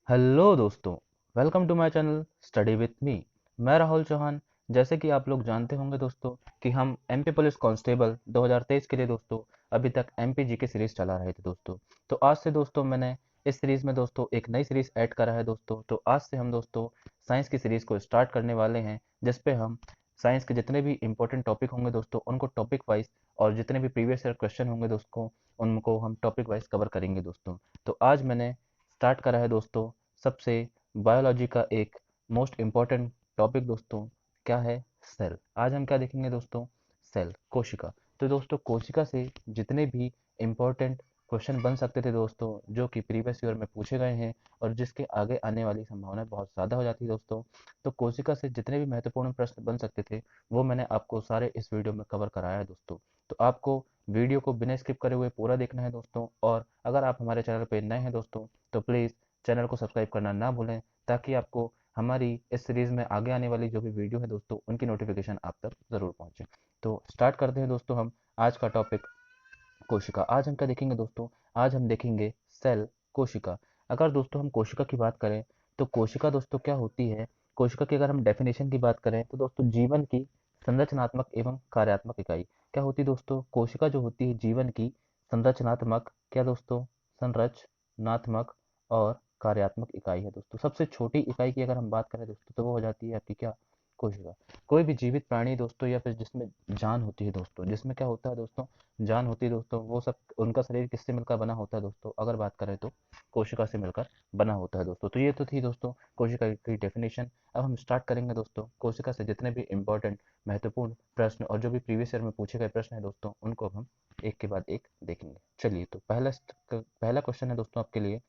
Hello दोस्तों, welcome to my channel study with me. मैं राहुल चौहान। जैसे कि आप लोग जानते होंगे दोस्तों कि हम एमपी पुलिस कांस्टेबल 2023 के लिए दोस्तों अभी तक एमपीजी की सीरीज चला रहे थे दोस्तों। तो आज से दोस्तों मैंने इस सीरीज में दोस्तों एक नई सीरीज ऐड करा है दोस्तों। तो आज से हम दोस्तों साइंस की सीरीज को स्टार्ट करने वाले हैं, जिसपे हम साइंस के जितने भी इंपॉर्टेंट टॉपिक होंगे दोस्तों उनको टॉपिक वाइज, और जितने भी प्रीवियस ईयर क्वेश्चन होंगे दोस्तों उनको हम टॉपिक वाइज कवर करेंगे दोस्तों। तो आज मैंने स्टार्ट करा है दोस्तों सबसे बायोलॉजी का एक मोस्ट इम्पॉर्टेंट टॉपिक दोस्तों। क्या है? सेल। आज हम क्या देखेंगे दोस्तों? सेल, कोशिका। तो दोस्तों कोशिका से जितने भी इम्पोर्टेंट क्वेश्चन बन सकते थे दोस्तों, जो कि प्रीवियस ईयर में पूछे गए हैं और जिसके आगे आने वाली संभावना बहुत ज़्यादा हो जाती है दोस्तों, तो कोशिका से जितने भी महत्वपूर्ण प्रश्न बन सकते थे वो मैंने आपको सारे इस वीडियो में कवर कराया है दोस्तों। तो आपको वीडियो को बिना स्किप करे हुए पूरा देखना है दोस्तों। और अगर आप हमारे चैनल पर नए हैं दोस्तों तो प्लीज़ चैनल को सब्सक्राइब करना ना भूलें, ताकि आपको हमारी इस सीरीज़ में आगे आने वाली जो भी वीडियो है दोस्तों उनकी नोटिफिकेशन आप तक ज़रूर पहुंचे। तो स्टार्ट करते हैं दोस्तों हम आज का टॉपिक, कोशिका। आज हम क्या देखेंगे दोस्तों? आज हम देखेंगे सेल, कोशिका। अगर दोस्तों हम कोशिका की बात करें तो कोशिका दोस्तों क्या होती है? कोशिका की अगर हम डेफिनेशन की बात करें तो दोस्तों जीवन की संरचनात्मक एवं कार्यात्मक इकाई। क्या होती है दोस्तों? कोशिका जो होती है जीवन की संरचनात्मक, क्या दोस्तों? संरचनात्मक और कार्यात्मक इकाई है दोस्तों। सबसे छोटी इकाई की अगर हम बात करें दोस्तों तो वो हो जाती है आपकी क्या? कोशिका। कोई भी जीवित प्राणी दोस्तों या फिर जिसमें जान होती है दोस्तों, जिसमें क्या होता है दोस्तों? जान होती है दोस्तों, वो सब उनका शरीर किससे मिलकर बना होता है दोस्तों? अगर बात करें तो कोशिका से मिलकर बना होता है दोस्तों। तो ये तो थी दोस्तों कोशिका की डेफिनेशन। अब हम स्टार्ट करेंगे दोस्तों कोशिका से जितने भी इंपॉर्टेंट महत्वपूर्ण प्रश्न और जो भी प्रीवियस ईयर में पूछे गए प्रश्न है दोस्तों उनको अब हम एक के बाद एक देखेंगे। चलिए, तो पहला क्वेश्चन है दोस्तों आपके लिए,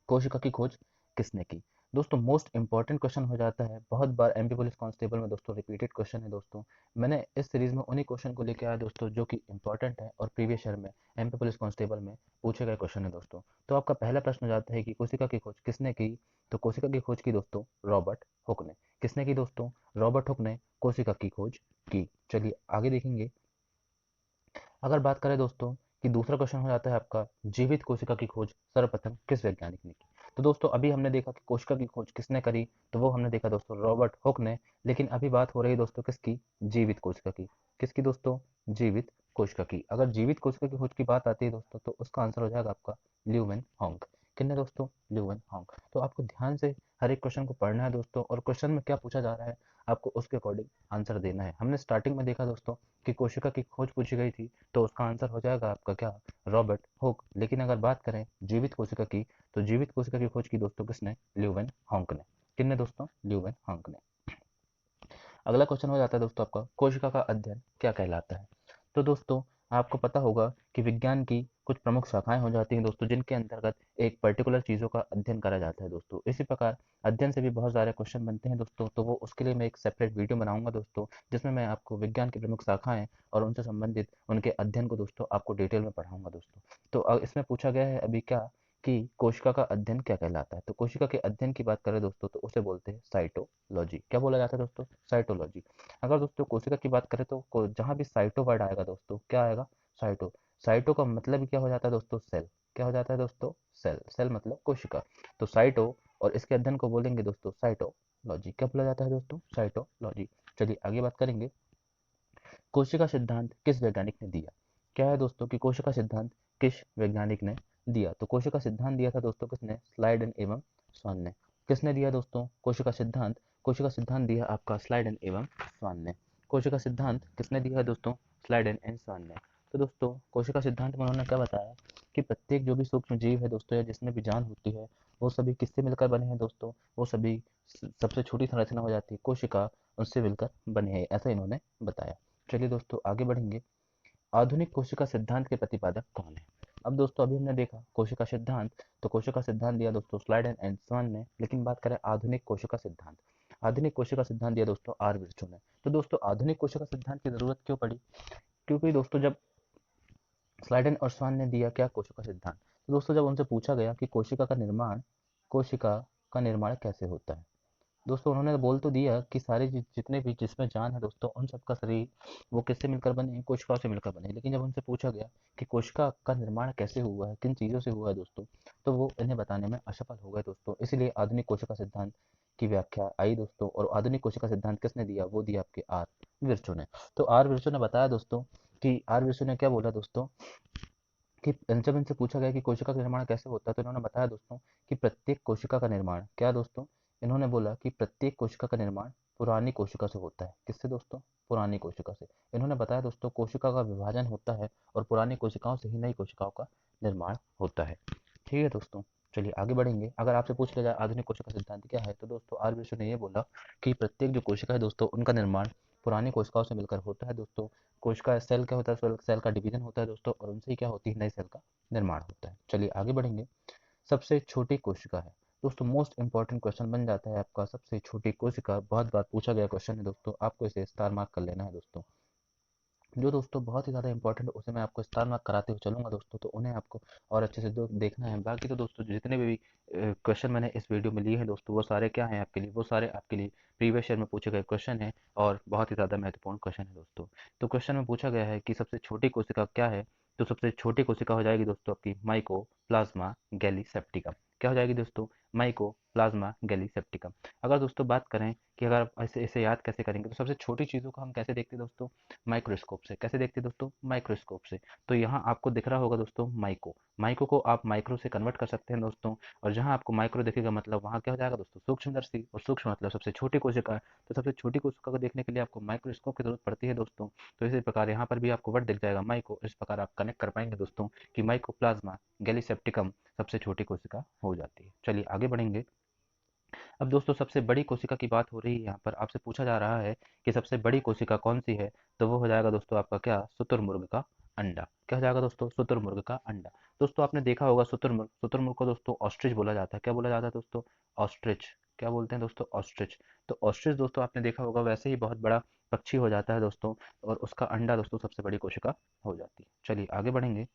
कोशिका की खोज किसने की? दोस्तों मोस्ट इंपॉर्टेंट क्वेश्चन हो जाता है, बहुत बार एमपी पुलिस कांस्टेबल में दोस्तों रिपीटेड क्वेश्चन है दोस्तों। मैंने इस सीरीज में उन्हीं क्वेश्चन को लेकर आया दोस्तों जो कि इंपॉर्टेंट है और प्रीवियस ईयर में एमपी पुलिस कांस्टेबल में पूछे गए क्वेश्चन है दोस्तों। तो आपका पहला प्रश्न हो जाता है कि कोशिका की खोज किसने की? तो कोशिका की खोज की दोस्तों रॉबर्ट हुक ने। किसने की दोस्तों? रॉबर्ट हुक ने कोशिका की खोज की। चलिए आगे देखेंगे। अगर बात करें दोस्तों कि दूसरा क्वेश्चन हो जाता है आपका, जीवित कोशिका की खोज सर्वप्रथम किस वैज्ञानिक ने की? तो दोस्तों अभी हमने देखा कि कोशिका की खोज किसने करी, तो वो हमने देखा दोस्तों रॉबर्ट हुक ने। लेकिन अभी बात हो रही है दोस्तों किसकी? जीवित कोशिका की। किसकी दोस्तों? जीवित कोशिका की। अगर जीवित कोशिका की खोज की बात आती है दोस्तों तो उसका आंसर हो जाएगा आपका ल्यूवेन होंग। किन्ने दोस्तों? Leeuwen Hong. तो आपको ध्यान से हर एक क्वेश्चन को पढ़ना है दोस्तों, और क्वेश्चन में क्या पूछा जा रहा है आपको उसके अकॉर्डिंग आंसर देना है। हमने स्टार्टिंग में देखा दोस्तों कि कोशिका की खोज पूछी गई थी, तो उसका आंसर हो जाएगा आपका क्या? Robert Hooke. लेकिन अगर बात करें जीवित कोशिका की, तो जीवित कोशिका की खोज की दोस्तों किसने? ल्यूवेन होंक ने। किसने दोस्तों? ल्यूवेन होंक ने। अगला क्वेश्चन हो जाता है दोस्तों आपका, कोशिका का अध्ययन क्या कहलाता है? तो दोस्तों आपको पता होगा कि विज्ञान की कुछ प्रमुख शाखाएं हो जाती हैं दोस्तों, जिनके अंतर्गत एक पर्टिकुलर चीज़ों का अध्ययन करा जाता है दोस्तों। इसी प्रकार अध्ययन से भी बहुत सारे क्वेश्चन बनते हैं दोस्तों, तो वो उसके लिए मैं एक सेपरेट वीडियो बनाऊंगा दोस्तों, जिसमें मैं आपको विज्ञान की प्रमुख शाखाएं और उनसे संबंधित उनके अध्ययन को दोस्तों आपको डिटेल में पढ़ाऊंगा दोस्तों। तो इसमें पूछा गया है अभी क्या, कि कोशिका का अध्ययन क्या कहलाता है? तो कोशिका के अध्ययन की बात करें दोस्तों तो उसे बोलते हैं साइटोलॉजी। क्या बोला जाता है दोस्तों? साइटोलॉजी। अगर दोस्तों कोशिका की बात करें तो जहाँ भी साइटो वर्ड आएगा दोस्तों, क्या आएगा? साइटो। साइटो का मतलब क्या हो जाता है दोस्तों? सेल। क्या हो जाता है दोस्तों? सेल। सेल मतलब कोशिका। तो साइटो और इसके अध्ययन को बोलेंगे दोस्तों साइटोलॉजी। क्या बोला जाता है दोस्तों? साइटोलॉजी। चलिए आगे बात करेंगे, कोशिका सिद्धांत किस वैज्ञानिक ने दिया? क्या है दोस्तों कि कोशिका सिद्धांत किस वैज्ञानिक ने दिया? तो कोशिका सिद्धांत दिया था दोस्तों किसने? स्लाइडन एवं स्वान ने। किसने दिया दोस्तों कोशिका सिद्धांत? कोशिका सिद्धांत दिया आपका स्लाइडन एवं स्वान ने। कोशिका सिद्धांत किसने दिया है दोस्तों? स्लाइडन एंड स्वान ने। तो दोस्तों कोशिका सिद्धांत में उन्होंने क्या बताया कि प्रत्येक जो भी सूक्ष्म जीव है दोस्तों या जिसमें भी जान होती है, वो सभी किससे मिलकर बने हैं दोस्तों? वो सभी सबसे छोटी संरचना हो जाती है कोशिका, उससे मिलकर बने हैं, ऐसा इन्होंने बताया। चलिए दोस्तों आगे बढ़ेंगे, आधुनिक कोशिका सिद्धांत के प्रतिपादक कौन है? अब दोस्तों अभी हमने देखा कोशिका सिद्धांत, तो कोशिका सिद्धांत दिया दोस्तों स्लाइडन एंड स्वान ने। लेकिन बात करें आधुनिक कोशिका सिद्धांत, आधुनिक कोशिका सिद्धांत दिया दोस्तों आर विर्चू ने। तो दोस्तों आधुनिक कोशिका सिद्धांत की जरूरत क्यों पड़ी? क्योंकि दोस्तों जब स्लाइडन और स्वान ने दिया क्या? कोशिका सिद्धांत, तो दोस्तों जब उनसे पूछा गया कि कोशिका का निर्माण कैसे होता है, दोस्तों उन्होंने बोल तो दिया कि सारे जितने भी जिसमें जान है दोस्तों उन सबका शरीर वो किससे मिलकर बने हैं, कोशिकाओं से मिलकर बने हैं। लेकिन जब उनसे पूछा गया कि कोशिका का निर्माण कैसे हुआ है, किन चीज़ों से हुआ है दोस्तों, तो वो इन्हें बताने में असफल हो गए दोस्तों। इसीलिए आधुनिक कोशिका सिद्धांत की व्याख्या आई दोस्तों। और आधुनिक कोशिका सिद्धांत किसने दिया, वो दिया आपके आर विर्चो ने। तो आर विर्चो ने बताया दोस्तों कि आर विर्चो ने क्या बोला दोस्तों कि जब इनसे पूछा गया कि कोशिका का निर्माण कैसे होता है, तो इन्होंने बताया दोस्तों कि प्रत्येक कोशिका का निर्माण क्या दोस्तों, इन्होंने बोला कि प्रत्येक कोशिका का निर्माण पुरानी कोशिका से होता है। किससे दोस्तों, पुरानी कोशिका से। इन्होंने बताया दोस्तों कोशिका का विभाजन होता है और पुरानी कोशिकाओं से ही नई कोशिकाओं का निर्माण होता है। ठीक है दोस्तों, चलिए आगे बढ़ेंगे। अगर आपसे पूछ लिया जाए आधुनिक कोशिका सिद्धांत क्या है, तो दोस्तों आर विश्व ने ये बोला कि प्रत्येक जो कोशिका है दोस्तों उनका निर्माण पुरानी कोशिकाओं से मिलकर होता है दोस्तों। कोशिका सेल क्या होता है, सेल का डिवीजन होता है दोस्तों, और उनसे ही क्या होती है, नई सेल का निर्माण होता है। चलिए आगे बढ़ेंगे। सबसे छोटी कोशिका है दोस्तों, मोस्ट इंपॉर्टेंट क्वेश्चन बन जाता है आपका। सबसे छोटी कोशिका बहुत बार पूछा गया क्वेश्चन है दोस्तों, आपको इसे स्टार मार्क कर लेना है दोस्तों। जो दोस्तों बहुत ही ज़्यादा इंपॉर्टेंट, उसे मैं आपको स्टार मार्क कराते हुए चलूंगा दोस्तों, तो उन्हें आपको और अच्छे से देखना है। बाकी तो दोस्तों जितने भी क्वेश्चन मैंने इस वीडियो में लिए हैं दोस्तों, वो सारे क्या हैं आपके लिए, वो सारे आपके लिए प्रीवियस ईयर में पूछे गए क्वेश्चन हैं और बहुत ही ज़्यादा महत्वपूर्ण क्वेश्चन है दोस्तों। तो क्वेश्चन में पूछा गया है कि सबसे छोटी कोशिका क्या है, तो सबसे छोटी कोशिका हो जाएगी दोस्तों आपकी माइको प्लाज्मा गैलीसेप्टिकम। क्या हो जाएगी दोस्तों, माइको प्लाज्मा गैलीसेप्टिकम। अगर दोस्तों बात करें कि अगर आप ऐसे इसे याद कैसे करेंगे, तो सबसे छोटी चीज़ों को हम कैसे देखते हैं दोस्तों, माइक्रोस्कोप से। कैसे देखते हैं दोस्तों, माइक्रोस्कोप से। तो यहाँ आपको दिख रहा होगा दोस्तों माइको, माइको को आप माइक्रो से कन्वर्ट कर सकते हैं दोस्तों। और जहाँ आपको माइक्रो दिखेगा मतलब वहाँ क्या हो जाएगा दोस्तों, सूक्ष्मदर्शी। और सूक्ष्म मतलब सबसे छोटी कोशिका है। तो सबसे छोटी कोशिका को देखने के लिए आपको माइक्रोस्कोप की जरूरत पड़ती है दोस्तों। तो इसी प्रकार यहाँ पर भी आपको वर्ड दिख जाएगा माइको। इस प्रकार आप कनेक्ट कर पाएंगे दोस्तों कि माइकोप्लाज्मा गैलीसेप्टिकम सबसे छोटी कोशिका हो जाती है। चलिए आगे बढ़ेंगे। अब दोस्तों सबसे बड़ी कोशिका की बात हो रही है, यहाँ पर आपसे पूछा जा रहा है कि सबसे बड़ी कोशिका कौन सी है, तो वो हो जाएगा दोस्तों आपका क्या, शुतुरमुर्ग का अंडा। क्या हो जाएगा दोस्तों, शुतुरमुर्ग का अंडा। दोस्तों आपने देखा होगा शुतुरमुर्ग, शुतुरमुर्ग को दोस्तों ऑस्ट्रिच बोला जाता है। क्या बोला जाता है दोस्तों, ऑस्ट्रिच। क्या बोलते हैं दोस्तों, ऑस्ट्रिच। तो ऑस्ट्रिच दोस्तों आपने देखा होगा वैसे ही बहुत बड़ा पक्षी हो जाता है दोस्तों, और उसका अंडा दोस्तों सबसे बड़ी कोशिका हो जाती है। चलिए आगे बढ़ेंगे।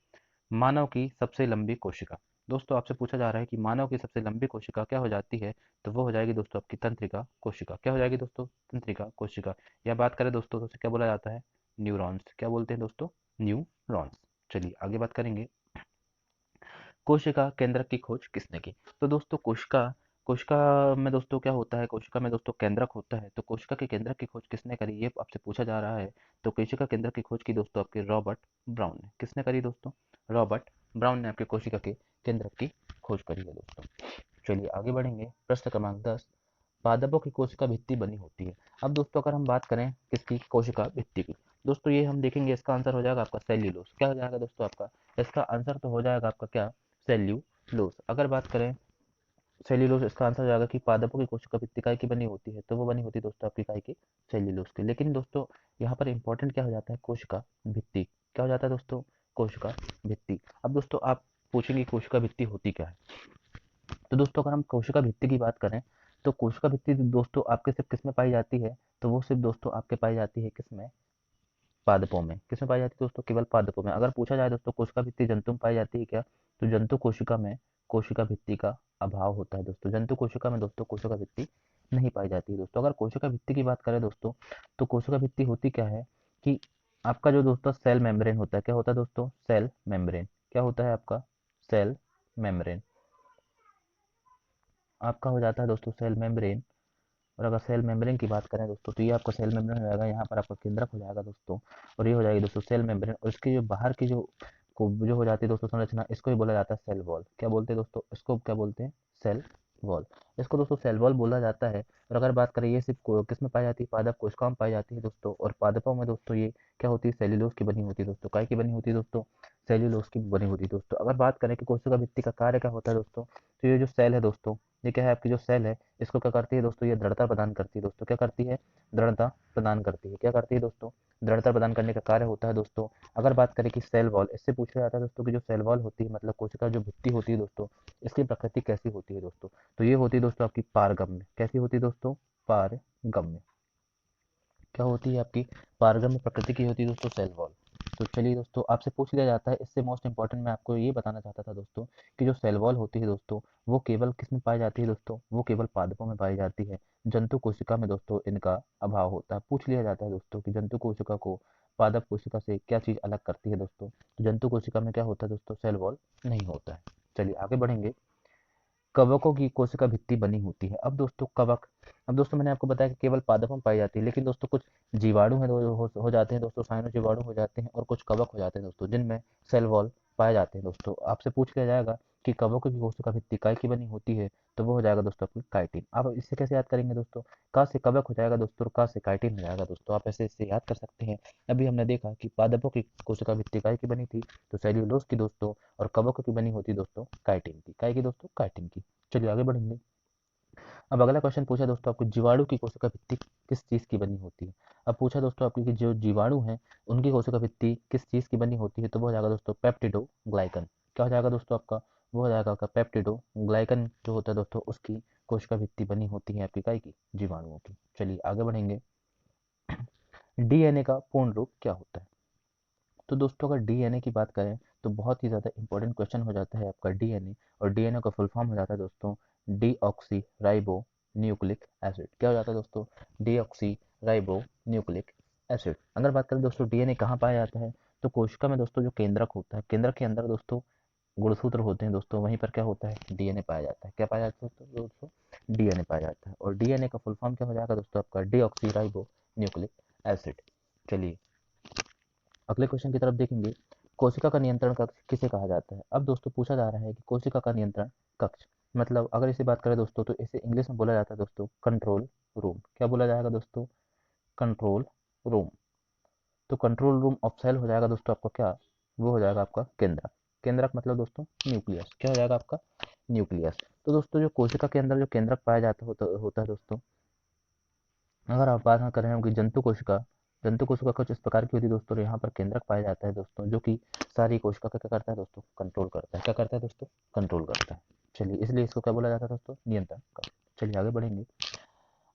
मानव की सबसे लंबी कोशिका। दोस्तों आपसे पूछा जा रहा है कि मानव की सबसे लंबी कोशिका क्या हो जाती है, तो वो हो जाएगी दोस्तों आपकी तंत्रिका कोशिका। क्या हो जाएगी दोस्तों, तंत्रिका कोशिका। या बात करें दोस्तों तो उसे क्या बोला जाता है, न्यूरॉन्स। क्या बोलते हैं दोस्तों, न्यूरॉन्स। चलिए आगे बात करेंगे। कोशिका केंद्रक की खोज किसने की। तो दोस्तों कोशिका कोशिका में दोस्तों क्या होता है, कोशिका में दोस्तों केंद्रक होता है। तो कोशिका के केंद्रक की खोज किसने करी, ये आपसे पूछा जा रहा है। तो कोशिका केंद्रक की खोज की दोस्तों आपके रॉबर्ट ब्राउन ने। किसने करी दोस्तों, रॉबर्ट ब्राउन ने आपके कोशिका के केंद्रक की खोज करी है दोस्तों। चलिए आगे बढ़ेंगे। प्रश्न क्रमांक 10, पादपों की कोशिका भित्ति बनी होती है। अब दोस्तों अगर हम बात करें किसकी, कोशिका भित्ति की, दोस्तों ये हम देखेंगे इसका आंसर हो जाएगा आपका सेल्यूलोज। क्या हो जाएगा दोस्तों आपका, इसका आंसर तो हो जाएगा आपका क्या, सेल्यूलोज। अगर बात करें सेल्यूलोज, इसका आंसर हो जाएगा कि पादपों की कोशिका भित्ति काय की बनी होती है, तो वो बनी होती है दोस्तों आपकी काय की, सेल्यूलोज की। लेकिन दोस्तों यहाँ पर इंपॉर्टेंट क्या हो जाता है, कोशिका भित्ति। क्या हो जाता है दोस्तों, कोशिका भित्ति। अब दोस्तों आप पूछेंगे कोशिका भित्ति होती क्या है, तो दोस्तों अगर हम कोशिका भित्ति की बात करें, तो कोशिका भित्ति दोस्तों आपके सिर्फ किस में पाई जाती है, तो वो सिर्फ दोस्तों आपके पाई जाती है किसमें, पादपों में। किसमें पाई जाती है दोस्तों, केवल पादपों में। अगर पूछा जाए दोस्तों कोशिका भित्ति जंतु में पाई जाती है क्या, तो जंतु कोशिका में कोशिका भित्ति का अभाव होता है दोस्तों। जंतु कोशिका में दोस्तों कोशिका भित्ति नहीं पाई जाती है दोस्तों। अगर कोशिका भित्ति की बात करें दोस्तों, तो कोशिका भित्ति होती क्या है कि आपका जो दोस्तों सेल मेम्ब्रेन होता है, क्या होता है दोस्तों, सेल मेम्ब्रेन। क्या होता है आपका, सेल मेम्ब्रेन आपका हो जाता है दोस्तों सेल मेम्ब्रेन। और अगर सेल मेम्ब्रेन की बात करें दोस्तों, तो ये आपका सेल मेम्ब्रेन हो जाएगा, यहाँ पर आपका केंद्रक हो जाएगा दोस्तों। और ये हो जाएगी दोस्तों सेल मेम्ब्रेन। और इसकी जो बाहर की जो हो जाती है दोस्तों संरचना, इसको ही बोला जाता है सेल वॉल। क्या बोलते हैं दोस्तों, इसको क्या बोलते हैं, सेल वॉल। इसको दोस्तों सेल वॉल बोला जाता है। और अगर बात करें ये सिर्फ किस में पाई जाती है, पादप कोशिकाओं में पाई जाती है दोस्तों। और पादपों में दोस्तों ये क्या होती है, सेल्यूलोज की बनी होती है दोस्तों। काय की बनी होती है दोस्तों, सेल्यूलोज की बनी होती है दोस्तों। अगर बात करें कि कोशिका भित्ति का कार्य क्या होता है दोस्तों, तो ये जो सेल है दोस्तों, ये क्या है आपकी जो सेल है, इसको क्या करती है दोस्तों, ये दृढ़ता प्रदान करती है दोस्तों। क्या करती है, दृढ़ता प्रदान करती है। क्या करती है दोस्तों, दृढ़ता प्रदान करने का कार्य होता है दोस्तों। अगर बात करें कि सेल वॉल, इससे पूछा जाता है दोस्तों कि जो सेल वॉल होती है मतलब कोशिका जो भित्ति होती है दोस्तों, इसकी प्रकृति कैसी होती है दोस्तों, तो ये होती है दोस्तों आपकी पारगम्य। कैसी होती है दोस्तों, पारगम्य। क्या होती है आपकी, पारगम्य प्रकृति की होती है दोस्तों सेल वॉल। तो चलिए दोस्तों, आपसे पूछ लिया जाता है, इससे मोस्ट इंपॉर्टेंट मैं आपको ये बताना चाहता था दोस्तों कि जो सेल वॉल होती है दोस्तों, वो केवल किस में पाई जाती है दोस्तों, वो केवल पादपों में पाई जाती है। जंतु कोशिका में दोस्तों इनका अभाव होता है। पूछ लिया जाता है दोस्तों कि जंतु कोशिका को पादप कोशिका से क्या चीज़ अलग करती है दोस्तों, तो जंतु कोशिका में क्या होता है दोस्तों, सेल वॉल नहीं होता है। चलिए आगे बढ़ेंगे। कवकों की कोशिका भित्ति बनी होती है। अब दोस्तों कवक, अब दोस्तों मैंने आपको बताया कि केवल पादपों में पाई जाती है, लेकिन दोस्तों कुछ जीवाणु हैं, हो जाते हैं दोस्तों, साइनो जीवाणु हो जाते हैं, और कुछ कवक हो जाते हैं दोस्तों जिनमें सेल वॉल पाए जाते हैं। दोस्तों आपसे पूछ लिया जाएगा कि कवकों की कोशिका भित्ति काय की बनी होती है, तो वो हो जाएगा दोस्तों आपकी काइटिन। आप इससे कैसे याद करेंगे दोस्तों, का से कवक हो जाएगा दोस्तों, और का से काइटिन हो जाएगा दोस्तों, आप ऐसे इससे याद कर सकते हैं। अभी हमने देखा कि पादपों की कोशिका भित्ति काय की बनी थी, तो सेल्यूलोज की दोस्तों, और कवकों की बनी होती दोस्तों काइटिन की। काय की दोस्तों, काइटिन की। चलिए आगे बढ़ेंगे। अब अगला क्वेश्चन पूछा दोस्तों आपको, जीवाणु की कोशिका भित्ति किस चीज की बनी होती है। अब पूछा दोस्तों आपकी कि जो जीवाणु हैं उनकी कोशिका भित्ति किस चीज की बनी होती है, तो वो हो जाएगा दोस्तों पेप्टिडोग्लाइकन। क्या हो जाएगा दोस्तों आपका, वो हो जाएगा आपका पेप्टिडोग्लाइकन जो होता है दोस्तों, उसकी कोशिका भित्ति बनी होती है आपकी काय की, जीवाणुओं की। चलिए आगे बढ़ेंगे। डीएनए का पूर्ण रूप क्या होता है। तो दोस्तों अगर डीएनए की बात करें तो बहुत ही ज़्यादा इंपॉर्टेंट क्वेश्चन हो जाता है आपका डीएनए, और डीएनए का फुल फॉर्म हो जाता है दोस्तों डीऑक्सी राइबो न्यूक्लिक एसिड। क्या हो जाता है दोस्तों, डीऑक्सी राइबो न्यूक्लिक एसिड। अगर बात करें दोस्तों डीएनए कहाँ पाया जाता है, तो कोशिका में दोस्तों जो केंद्रक होता है, केंद्रक के अंदर दोस्तों गुणसूत्र होते हैं दोस्तों, वहीं पर क्या होता है, डीएनए पाया जाता है। क्या पाया जाता है दोस्तों, डीएनए पाया जाता है। और डीएनए का फुल फॉर्म क्या हो जाएगा दोस्तों आपका, डीऑक्सी राइबो न्यूक्लिक एसिड। चलिए अगले क्वेश्चन की तरफ देखेंगे। कोशिका का नियंत्रण कक्ष किसे कहा जाता है। अब दोस्तों पूछा जा रहा है कि कोशिका का नियंत्रण कक्ष, मतलब अगर इसे बात करें दोस्तों तो इसे इंग्लिश में बोला जाता है दोस्तों कंट्रोल रूम। क्या बोला जाएगा दोस्तों, कंट्रोल रूम। तो कंट्रोल रूम ऑफ सेल हो जाएगा दोस्तों आपका क्या, वो हो जाएगा आपका केंद्रक। केंद्रक मतलब दोस्तों न्यूक्लियस। क्या हो जाएगा आपका, न्यूक्लियस। तो दोस्तों जो कोशिका के अंदर जो केंद्रक पाया जाता होता है दोस्तों, अगर आप बात करें हम कि जंतु कोशिका कुछ इस प्रकार की होती है दोस्तों, और यहाँ पर केंद्रक पाया जाता है दोस्तों, जो कि सारी कोशिका का क्या करता है दोस्तों, कंट्रोल करता है। क्या करता है दोस्तों, कंट्रोल करता है। चलिए इसलिए इसको क्या बोला जाता है दोस्तों, नियंत्रण कक्ष। चलिए आगे बढ़ेंगे।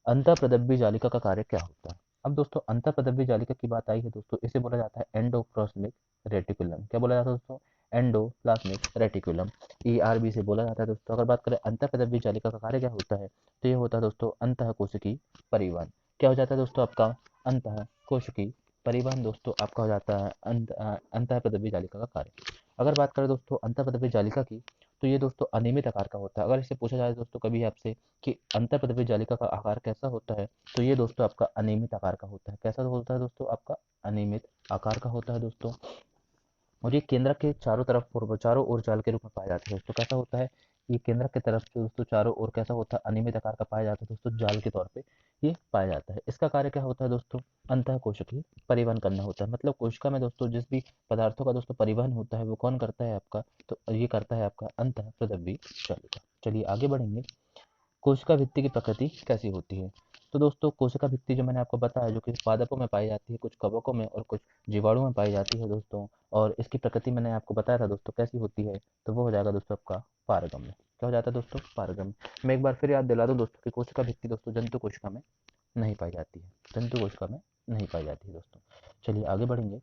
अंतःप्रदब्बी जालिका का कार्य क्या होता है। अब दोस्तों अंतःप्रदब्बी जालिका की बात आई है दोस्तों, इसे बोला जाता है एंडोप्लाज्मिक रेटिकुलम। क्या बोला जाता है दोस्तों, एंडोप्लाज्मिक रेटिकुलम, ईआरबी से बोला जाता है दोस्तों। अगर बात करें अंतःप्रदब्बी जालिका का कार्य क्या होता है, तो ये होता है दोस्तों अंतः कोशिकी परिवहन। क्या हो जाता है दोस्तों आपका, अंतः कोशिकी परिवहन दोस्तों आपका हो जाता है अंतःप्रदब्बी जालिका का कार्य। अगर बात करें दोस्तों अंतःप्रदब्बी जालिका की, तो ये दोस्तों अनियमित आकार का होता है। अगर इसे पूछा जाए दोस्तों कभी आपसे कि अंतःप्रदब्बी जालिका का आकार कैसा होता है, तो ये दोस्तों आपका अनियमित आकार का होता है। कैसा होता है दोस्तों आपका, अनियमित आकार का होता है दोस्तों। और ये केंद्रक के चारों तरफ चारों ओर जाल के रूप में पाया जाता है दोस्तों। कैसा होता है, ये केंद्रक की तरफ से दोस्तों चारों ओर कैसा होता है, अनियमित आकार का पाया जाता है दोस्तों, जाल के तौर पे ये पाया जाता है। इसका कार्य क्या होता है दोस्तों, अंतः कोशिकीय परिवहन करना होता है। मतलब कोशिका में दोस्तों जिस भी पदार्थों का दोस्तों परिवहन होता है वो कौन करता है आपका, तो ये करता है आपका अंतः प्रदब्बी जालिका। चलिए आगे बढ़ेंगे। कोशिका भित्ति की प्रकृति कैसी होती है। तो दोस्तों कोशिका भित्ति जो मैंने आपको बताया, जो कि पादपों में पाई जाती है, कुछ कवकों में और कुछ जीवाणुओं में पाई जाती है दोस्तों, और इसकी प्रकृति मैंने आपको बताया था दोस्तों कैसी होती है, तो वो हो जाएगा दोस्तों आपका पारगम्य। क्या हो जाता है दोस्तों, पारगम्य। मैं एक बार फिर याद दिला दूं दोस्तों कि कोशिका भित्ति दोस्तों जंतु कोशिका में नहीं पाई जाती है, जंतु कोशिका में नहीं पाई जाती है दोस्तों। चलिए आगे बढ़ेंगे।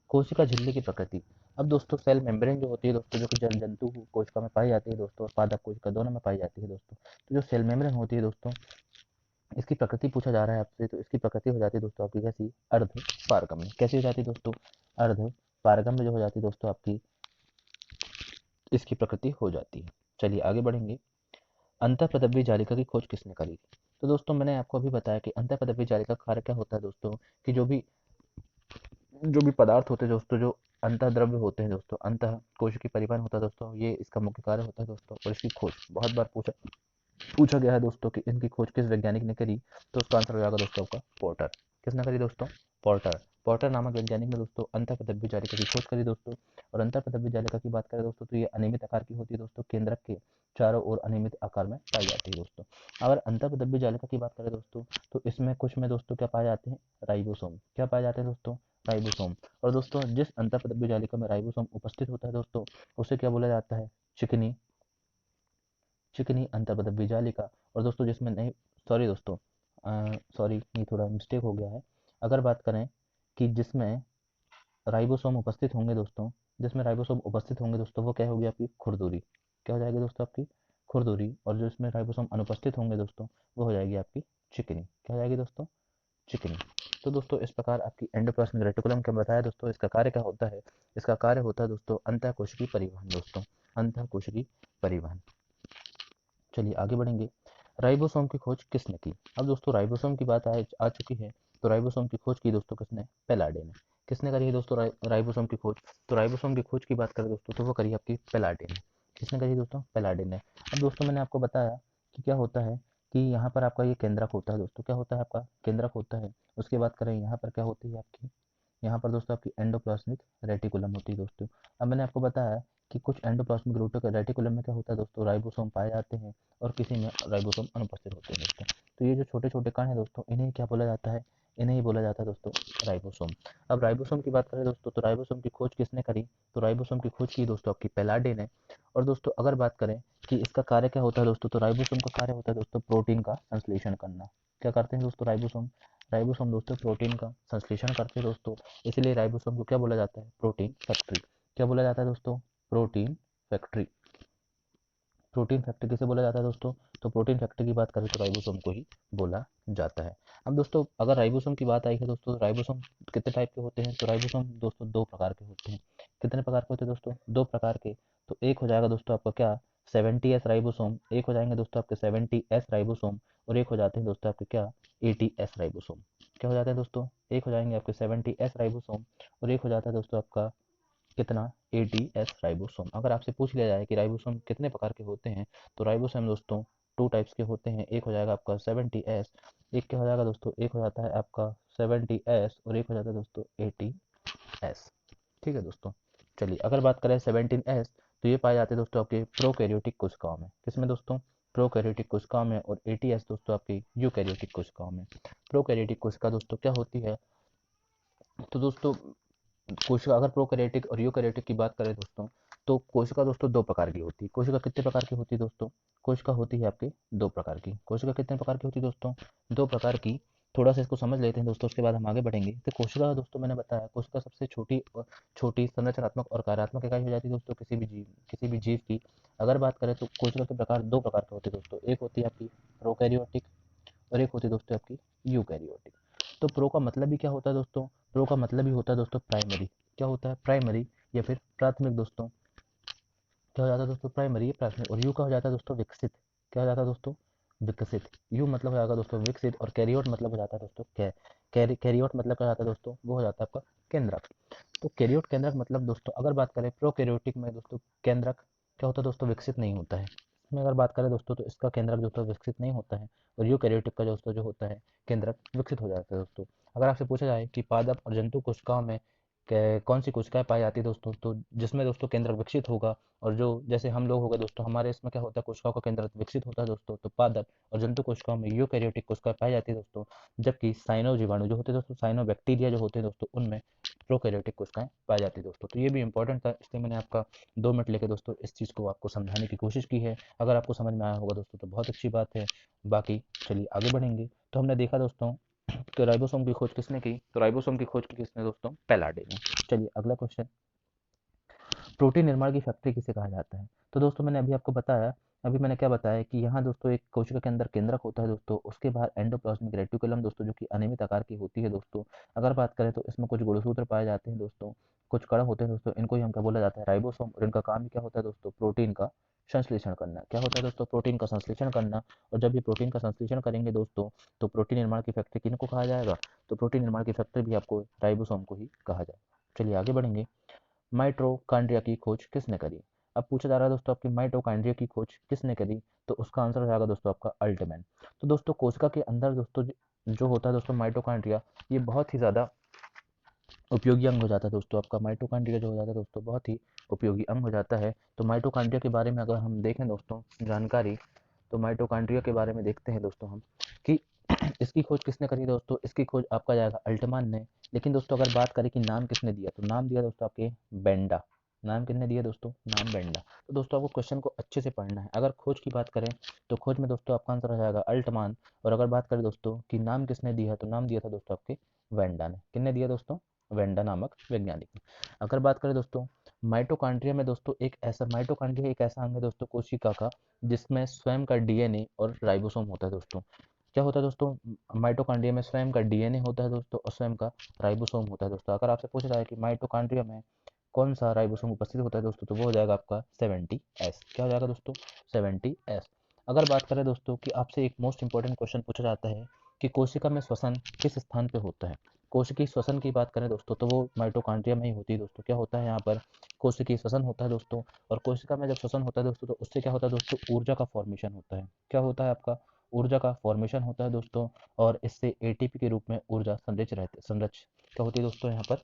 कोशिका झिल्ली की प्रकृति। अब दोस्तों सेल मेम्ब्रेन जो होती है दोस्तों, जो कि जंतु कोशिका में पाई जाती है दोस्तों, और पादप कोशिका दोनों में पाई जाती है दोस्तों। तो जो सेल मेम्ब्रेन होती है दोस्तों, इसकी प्रकृति पूछा जा रहा है आपसे, तो इसकी प्रकृति हो जाती है दोस्तों आपकी कैसी, अर्ध पारगम्य। कैसी हो जाती है दोस्तों, अर्ध पारगम्य जो हो जाती है दोस्तों आपकी, इसकी प्रकृति हो जाती है। चलिए आगे बढ़ेंगे। अंतःप्रदब्बी जालिका की खोज किसने करी। तो दोस्तों मैंने आपको अभी बताया कि अंतःप्रदब्बी जालिका का कार्य क्या होता है दोस्तों, कि जो भी पदार्थ होते हैं दोस्तों, जो अंतः द्रव्य होते हैं दोस्तों, अंतः कोशिकीय परिवहन होता है दोस्तों, ये इसका मुख्य कार्य होता है दोस्तों। और इसकी खोज बहुत बार पूछा पूछा गया है दोस्तों कि इनकी खोज किस वैज्ञानिक ने करी, तो उसका आंसर हो जाएगा दोस्तों आपका पोर्टर। किसने करी दोस्तों, पोर्टर। पोर्टर नामक वैज्ञानिक ने दोस्तों अंतःप्रदब्बी जालिका की खोज करी दोस्तों। और अंतःप्रदब्बी जालिका की बात करें दोस्तों, तो ये अनियमित आकार की होती है दोस्तों, केंद्रक के चारों ओर अनियमित आकार में पाई जाती है दोस्तों। अगर अंतःप्रदब्बी जालिका की बात करें दोस्तों, तो इसमें कुछ में दोस्तों क्या पाए जाते हैं, राइबोसोम। क्या पाए जाते हैं दोस्तों, राइबोसोम। और दोस्तों जिस अंतःप्रदब्बी जालिका में राइबोसोम उपस्थित होता है दोस्तों, उसे क्या बोला जाता है, चिकनी चिकनी अंतर्पदवी जालिका। और दोस्तों जिसमें नहीं, सॉरी दोस्तों, सॉरी ये थोड़ा मिस्टेक हो गया है। अगर बात करें कि जिसमें राइबोसोम उपस्थित होंगे दोस्तों, जिसमें राइबोसोम उपस्थित होंगे दोस्तों वो क्या होगी आपकी खुरदुरी, क्या हो जाएगी दोस्तों आपकी खुरदुरी। और जो इसमें राइबोसोम अनुपस्थित होंगे दोस्तों वो हो जाएगी आपकी चिकनी, क्या हो जाएगी दोस्तों चिकनी। तो दोस्तों इस प्रकार आपकी एंडोप्लाज्मिक रेटिकुलम क्या बताया दोस्तों, इसका कार्य क्या होता है, इसका कार्य होता है दोस्तों अंतःकोशिकीय परिवहन दोस्तों, अंतःकोशिकीय परिवहन। चलिए आगे बढ़ेंगे। राइबोसोम की खोज किसने की। अब दोस्तों राइबोसोम की बात आ चुकी है, तो राइबोसोम की खोज की दोस्तों किसने, पेलाडे ने। किसने करी है दोस्तों राइबोसोम की खोज, तो राइबोसोम की खोज की बात करें दोस्तों तो वो करी आपकी पेलाडे ने। किसने करी दोस्तों, पेलाडे ने। अब दोस्तों मैंने आपको बताया कि क्या होता है कि यहाँ पर आपका ये केंद्रक होता है दोस्तों, क्या होता है आपका केंद्रक होता है। उसके बाद करें यहाँ पर क्या होती है आपकी, यहाँ पर दोस्तों आपकी एंडोप्लाज्मिक रेटिकुलम होती है दोस्तों। अब मैंने आपको बताया कि कुछ एंडोप्लाज्मिक रेटिकुलम में क्या होता है दोस्तों, राइबोसोम पाए जाते हैं और किसी में राइबोसोम अनुपस्थित होते हैं दोस्तों। तो ये जो छोटे छोटे कण हैं दोस्तों इन्हें क्या बोला जाता है, इन्हें ही बोला जाता है दोस्तों राइबोसोम। अब राइबोसोम की बात करें दोस्तों तो राइबोसोम की खोज किसने करी, तो राइबोसोम की खोज की दोस्तों आपकी पेलाडे ने। और दोस्तों अगर बात करें कि इसका कार्य क्या होता है दोस्तों, तो राइबोसोम का कार्य होता है दोस्तों प्रोटीन का संश्लेषण करना। क्या करते हैं दोस्तों राइबोसोम, राइबोसोम दोस्तों प्रोटीन का संश्लेषण करते हैं दोस्तों। इसलिए राइबोसोम को क्या बोला जाता है, प्रोटीन फैक्ट्री। क्या बोला जाता है दोस्तों, प्रोटीन फैक्ट्री। प्रोटीन फैक्ट्री किसे बोला जाता है दोस्तों, तो प्रोटीन फैक्ट्री की बात करें तो राइबोसोम को ही बोला जाता है। अब दोस्तों अगर राइबोसोम की बात आई है दोस्तों, राइबोसोम कितने टाइप के होते हैं, तो राइबोसोम दोस्तों दो प्रकार के होते हैं। कितने प्रकार के होते हैं दोस्तों, दो प्रकार के। तो एक हो जाएगा दोस्तों आपका क्या 70S राइबोसोम, एक हो जाएंगे दोस्तों आपके 70S राइबोसोम, और एक हो जाते हैं दोस्तों आपके क्या 80S राइबोसोम। क्या हो जाते हैं दोस्तों, एक हो जाएंगे आपके 70S राइबोसोम और एक हो जाता है दोस्तों आपका कितना 80S राइबोसोम। अगर आपसे पूछ लिया जाए कि राइबोसोम कितने प्रकार के होते हैं, तो राइबोसोम दोस्तों टू टाइप्स के होते हैं। एक हो जाएगा आपका 70S, एक क्या हो जाएगा दोस्तों, एक हो जाता है आपका 70S और एक हो जाता है दोस्तों 80S। ठीक है दोस्तों। चलिए अगर बात करें 17S, तो ये पाए जाते हैं दोस्तों आपके प्रोकैरियोटिक कोशिकाओं में। किसमें दोस्तों, प्रोकैरियोटिक कोशिकाओं में। और 80S दोस्तों आपकी यूकैरियोटिक कोशिकाओं में। प्रोकैरियोटिक कोशिका दोस्तों क्या होती है, तो दोस्तों कोशिका अगर प्रोकैरियोटिक और यूकैरियोटिक की बात करें दोस्तों, तो कोशिका दोस्तों दो प्रकार की होती है। कोशिका कितने प्रकार की होती है दोस्तों, कोशिका होती है आपकी दो प्रकार की। कोशिका कितने प्रकार की होती है दोस्तों, दो प्रकार की। थोड़ा सा इसको समझ लेते हैं दोस्तों, उसके बाद हम आगे बढ़ेंगे। तो कोशिका दोस्तों मैंने बताया कोशिका सबसे छोटी छोटी संरचनात्मक और कार्यात्मक इकाई हो जाती है दोस्तों किसी भी जीव की। अगर बात करें तो कोशिका के प्रकार दो प्रकार के होते हैं दोस्तों, एक होती है आपकी प्रोकैरियोटिक और एक होती है दोस्तों आपकी यूकैरियोटिक। तो प्रो का मतलब भी क्या होता है दोस्तों, प्रो का मतलब ही होता है दोस्तों प्राइमरी। क्या होता है, प्राइमरी या फिर प्राथमिक दोस्तों। क्या हो जाता है दोस्तों, प्राइमरी या प्राथमिक। और यू का हो जाता है दोस्तों विकसित। क्या हो जाता है दोस्तों, विकसित। यू मतलब हो जाएगा दोस्तों विकसित और कैरियोट मतलब हो जाता है दोस्तों कैरियोट मतलब क्या हो जाता है दोस्तों, वो हो जाता है आपका केंद्रक। तो कैरियोट केंद्रक मतलब दोस्तों अगर बात करें प्रोकैरियोटिक में दोस्तों केंद्रक क्या होता है दोस्तों, विकसित नहीं होता है। इसमें अगर बात करें दोस्तों तो इसका केंद्रक दोस्तों विकसित नहीं होता है। और यूकैरियोटिक का दोस्तों जो होता है केंद्रक विकसित हो जाता है दोस्तों। अगर आपसे पूछा जाए कि पादप और जंतु कोशिकाओं में कौन सी कोशिकाएं पाई जाती है दोस्तों, तो जिसमें दोस्तों केंद्रक विकसित होगा, और जो जैसे हम लोग हो गए दोस्तों हमारे इसमें क्या होता है कोशिकाओं का केंद्रक विकसित होता है दोस्तों, तो पादप और जंतु कोशिकाओं में यूकैरियोटिक कोशिकाएं पाई जाती है दोस्तों। जबकि साइनो जीवाणु जो होते हैं दोस्तों, साइनो बैक्टीरिया जो होते हैं दोस्तों, उनमें प्रोकैरियोटिक कोशिकाएं पाई जाती है दोस्तों। तो ये भी इंपॉर्टेंट था, इसलिए मैंने आपका 2 मिनट लेके दोस्तों इस चीज़ को आपको समझाने की कोशिश की है। अगर आपको समझ में आया होगा दोस्तों तो बहुत अच्छी बात है। बाकी चलिए आगे बढ़ेंगे। तो हमने देखा दोस्तों कि राइबोसोम की खोज किसने की, तो राइबोसोम की खोज की किसने दोस्तों, पेलाडे ने। चलिए अगला क्वेश्चन, प्रोटीन निर्माण की फैक्ट्री किसे कहा जाता है। तो दोस्तों मैंने अभी आपको बताया, अभी मैंने क्या बताया कि यहाँ दोस्तों एक कोशिका के अंदर केंद्रक होता है दोस्तों, उसके बाहर एंडोप्लाज्मिक रेटिकुलम दोस्तों जो कि अनियमित आकार की होती है दोस्तों। अगर बात करें तो इसमें कुछ गुणसूत्र पाए जाते हैं दोस्तों, कुछ कण होते हैं दोस्तों, इनको ही हम क्या बोला जाता है, राइबोसोम। और इनका काम ही क्या होता है दोस्तों, प्रोटीन का संश्लेषण करना। क्या होता है दोस्तों, प्रोटीन का संश्लेषण करना। और जब ये प्रोटीन का संश्लेषण करेंगे दोस्तों, तो प्रोटीन निर्माण की फैक्ट्री किनको कहा जाएगा, तो प्रोटीन निर्माण की फैक्ट्री भी आपको राइबोसोम को ही कहा जाएगा। चलिए आगे बढ़ेंगे। माइटोकॉन्ड्रिया की खोज किसने करी। अब पूछा जा रहा है दोस्तों आपकी माइटोकॉन्ड्रिया की खोज किसने करी, तो उसका आंसर हो जाएगा दोस्तों आपका अल्टमैन। तो दोस्तों कोशिका के अंदर दोस्तों जो होता है दोस्तों माइटोकॉन्ड्रिया, ये बहुत ही ज़्यादा उपयोगी अंग हो जाता है दोस्तों। आपका माइटोकॉन्ड्रिया जो हो जाता है दोस्तों बहुत ही उपयोगी अंग हो जाता है। तो माइटोकॉन्ड्रिया के बारे में अगर हम देखें दोस्तों जानकारी, तो माइटोकॉन्ड्रिया के बारे में देखते हैं दोस्तों हम कि इसकी खोज किसने करी दोस्तों, इसकी खोज आपका जाएगा अल्टमान ने। लेकिन दोस्तों अगर बात करें कि नाम किसने दिया, तो नाम दिया दोस्तों आपके बेंडा। नाम किसने दिया दोस्तों, नाम बेंडा। तो दोस्तों आपको क्वेश्चन को अच्छे से पढ़ना है। अगर खोज की बात करें तो खोज में दोस्तों आपका आंसर हो जाएगा अल्टमान। और अगर बात करें दोस्तों कि नाम किसने दिया है, तो नाम दिया था दोस्तों आपके वेंडा ने। किसने दिया दोस्तों, वेंडा नामक वैज्ञानिक ने। अगर बात करें दोस्तों माइटोकॉन्ड्रिया में दोस्तों माइटोकॉन्ड्रिया एक ऐसा अंग है दोस्तों कोशिका का जिसमें स्वयं का डीएनए और राइबोसोम होता है दोस्तों। क्या होता है दोस्तों माइटोकॉन्ड्रिया में स्वयं का डीएनए होता है दोस्तों और स्वयं का राइबोसोम होता है दोस्तों। अगर आपसे पूछा जाए कि माइटोकॉन्ड्रिया में कौन सा राइबोसोम उपस्थित होता है दोस्तों तो वो हो जाएगा आपका 70S। क्या हो जाएगा दोस्तों 70S। अगर बात करें दोस्तों कि आपसे एक मोस्ट इंपॉर्टेंट क्वेश्चन पूछा जाता है कि कोशिका में श्वसन किस स्थान पे होता है। कोशिकीय श्वसन की बात करें दोस्तों तो वो माइटोकॉन्ड्रिया में ही होती है दोस्तों। क्या होता है यहाँ पर कोशिकीय श्वसन होता है दोस्तों। और कोशिका में जब श्वसन होता है दोस्तों तो उससे क्या होता है दोस्तों ऊर्जा का फॉर्मेशन होता है। क्या होता है आपका ऊर्जा का फॉर्मेशन होता है दोस्तों। और इससे एटीपी के रूप में ऊर्जा संरच क्या होती है दोस्तों यहाँ पर